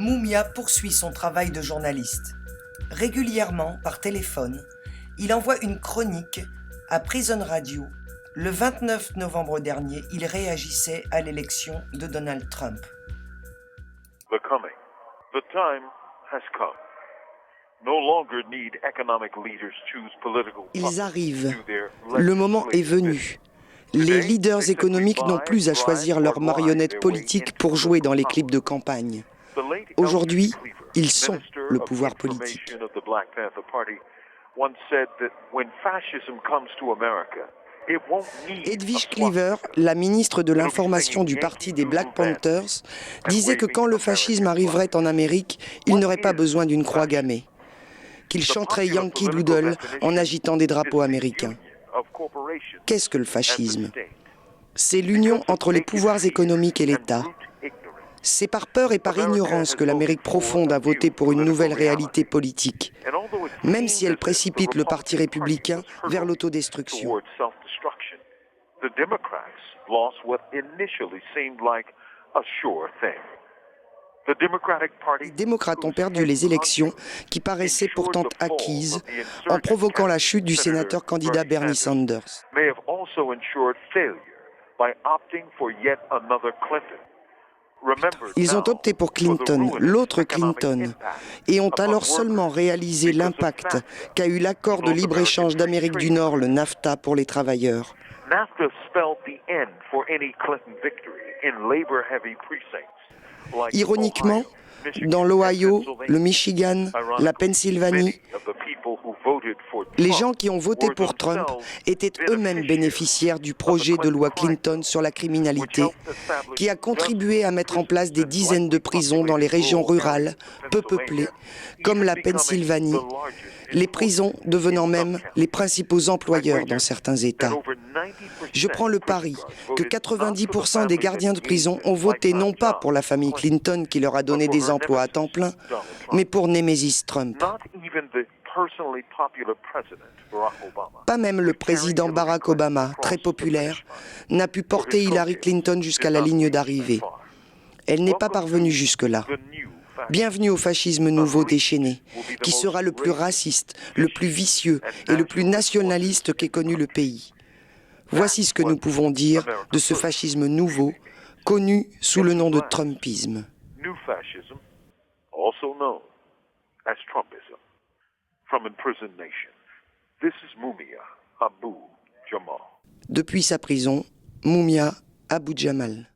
Mumia poursuit son travail de journaliste. Régulièrement, par téléphone, il envoie une chronique à Prison Radio. Le 29 novembre dernier, il réagissait à l'élection de Donald Trump. The coming. The time has come. No longer need economic leaders choose political Ils arrivent. to their Le moment est legislative venu. Les leaders économiques n'ont plus à choisir leurs marionnettes politiques pour jouer dans les clips de campagne. Aujourd'hui, ils sont le pouvoir politique. Edwige Cleaver, la ministre de l'Information du parti des Black Panthers, disait que quand le fascisme arriverait en Amérique, il n'aurait pas besoin d'une croix gammée, qu'il chanterait Yankee Doodle en agitant des drapeaux américains. Qu'est-ce que le fascisme ? C'est l'union entre les pouvoirs économiques et l'État. C'est par peur et par ignorance que l'Amérique profonde a voté pour une nouvelle réalité politique, même si elle précipite le Parti républicain vers l'autodestruction. Les démocrates ont perdu les élections qui paraissaient pourtant acquises en provoquant la chute du sénateur candidat Bernie Sanders. Ils ont opté pour Clinton, l'autre Clinton, et ont alors seulement réalisé l'impact qu'a eu l'accord de libre-échange d'Amérique du Nord, le NAFTA, pour les travailleurs. Ironiquement, dans l'Ohio, le Michigan, la Pennsylvanie, les gens qui ont voté pour Trump étaient eux-mêmes bénéficiaires du projet de loi Clinton sur la criminalité, qui a contribué à mettre en place des dizaines de prisons dans les régions rurales, peu peuplées, comme la Pennsylvanie, les prisons devenant même les principaux employeurs dans certains États. Je prends le pari que 90% des gardiens de prison ont voté non pas pour la famille Clinton qui leur a donné des emplois à temps plein, mais pour Némésis Trump. Pas même le président Barack Obama, très populaire, n'a pu porter Hillary Clinton jusqu'à la ligne d'arrivée. Elle n'est pas parvenue jusque-là. Bienvenue au fascisme nouveau déchaîné, qui sera le plus raciste, le plus vicieux et le plus nationaliste qu'ait connu le pays. Voici ce que nous pouvons dire de ce fascisme nouveau, connu sous le nom de Trumpisme. Depuis sa prison, Mumia Abu-Jamal.